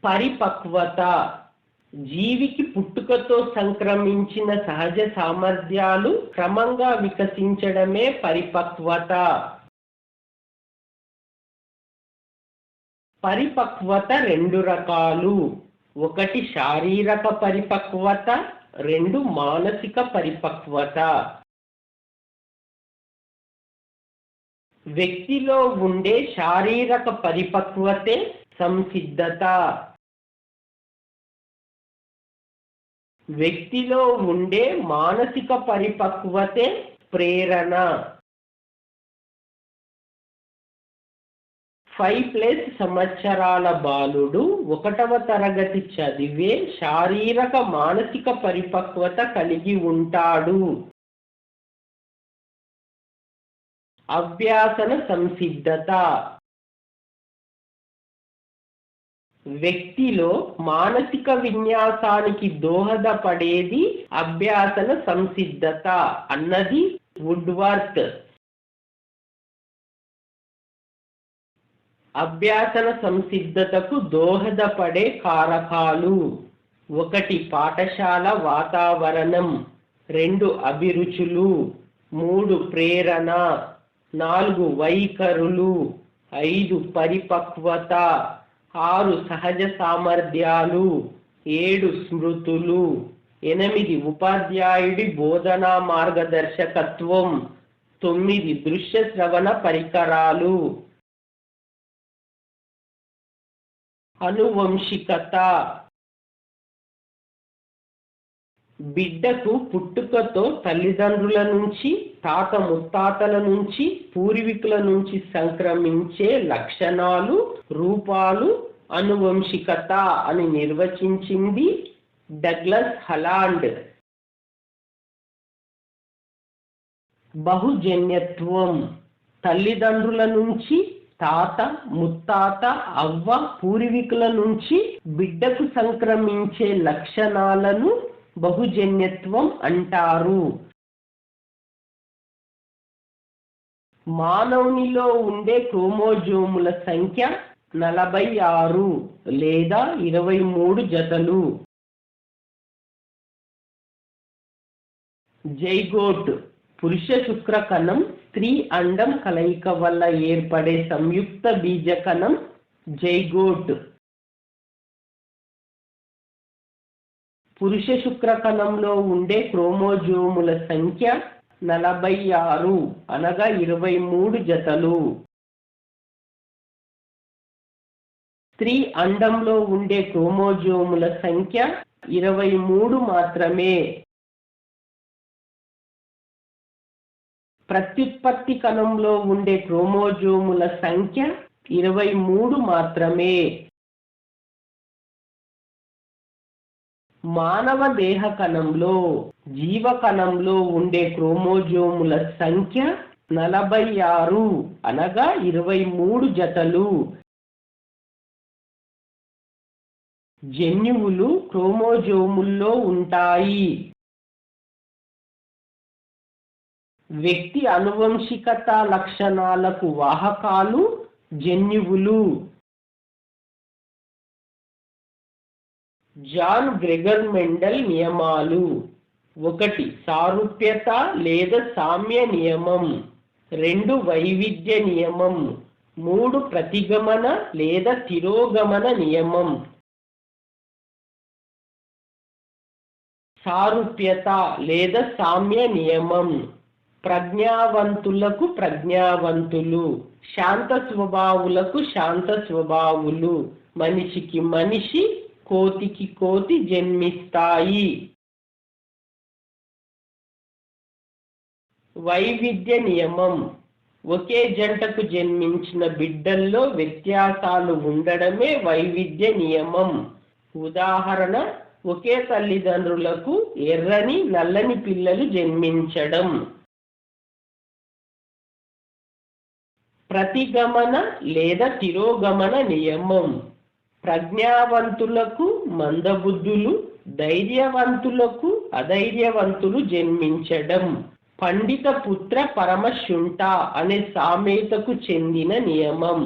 పరిపక్వత జీవికి పుట్టుకతో సంక్రమించిన సహజ సామర్థ్యాలు క్రమంగా వికసించడమే పరిపక్వత. పరిపక్వత రెండు రకాలు. ఒకటి శారీరక పరిపక్వత, రెండు మానసిక పరిపక్వత. వ్యక్తిలో ఉండే శారీరక పరిపక్వతే సంసిద్ధత. వ్యక్తిలో ఉండే మానసిక పరిపక్వతే ప్రేరణ. 5+ సంవత్సరాల బాలుడు 1వ తరగతి చదివే శారీరక మానసిక పరిపక్వత కలిగి ఉంటాడు. అభ్యాసన సంసిద్ధత వ్యక్తిలో మానసిక విన్యాసానికి దోహదపడేది అభ్యాసన సంసిద్ధత అన్నది వుడ్వర్త్. అభ్యాసన సంసిద్ధతకు దోహదపడే కారకాలు: 1 పాఠశాల వాతావరణం, 2 అభిరుచులు, 3 ప్రేరణ, 4 వైఖరులు, 5 పరిపక్వత, 6 సహజ సామర్థ్యాలు, 7 స్మృతులు, 8 ఉపాధ్యాయుడి బోధనా మార్గదర్శకత్వం, 9 దృశ్య శ్రవణ పరికరాలు. అనువంశికత బిడ్డకు పుట్టుకతో తల్లిదండ్రుల నుంచి, తాత ముత్తాతల నుంచి, పూర్వీకుల నుంచి సంక్రమించే లక్షణాలు, రూపాలు అనువంశికత అని నిర్వచించింది డగ్లస్ హలాండ్. బహుజన్యత్వం తల్లిదండ్రుల నుంచి, తాత ముత్తాత అవ్వ పూర్వీకుల నుంచి బిడ్డకు సంక్రమించే లక్షణాలను బహుజన్యత్వం అంటారు. మానవునిలో ఉండే క్రోమోజోముల సంఖ్య 46 లేదా 23 జతలు. జైగోట్ పురుష శుక్రకణం స్త్రీ అండం కలయిక వల్ల ఏర్పడే సంయుక్త బీజకణం జైగోట్. పురుష శుక్రకణంలో ఉండే క్రోమోజోముల సంఖ్య 46 అనగా 23 జతలు. స్త్రీ అండంలో ఉండే క్రోమోజోముల సంఖ్య 23 మాత్రమే. ప్రత్యుత్పత్తి కణంలో ఉండే క్రోమోజోముల సంఖ్య 23 మాత్రమే. మానవ దేహ కణంలో, జీవకణంలో ఉండే క్రోమోజోముల సంఖ్య 46 అనగా 23 జతలు. జన్యువులు క్రోమోజోముల్లో ఉంటాయి. వ్యక్తి అనువంశికత లక్షణాలకు వాహకాలు జన్యువులు. జాన్ గ్రెగర్ మెండల్ నియమాలు: 1 సారూప్యత లేదా సామ్య నియమం, 2 వైవిధ్య నియమం, 3 ప్రతిగమన లేదా తిరోగమన నియమం. సారూప్యత లేదా సామ్య నియమం ప్రజ్ఞావంతులకు ప్రజ్ఞావంతులు, శాంత స్వభావులకు శాంత స్వభావులు, మనిషికి మనిషి, కోతికి కోతి జన్మిస్తాయి. వైవిధ్య నియమం ఒకే జంటకు జన్మించిన బిడ్డల్లో వ్యత్యాసాలు ఉండడమే వైవిధ్య నియమం. ఉదాహరణ, ఒకే తల్లిదండ్రులకు ఎర్రని నల్లని పిల్లలు జన్మించడం. ప్రతిగమన లేదా తిరోగమన నియమం ప్రజ్ఞావంతులకు మందబుద్ధులు, ధైర్యవంతులకు అధైర్యవంతులు జన్మించడం. పండిత పుత్ర పరమశుంఠ అనే సామెతకు చెందిన నియమం.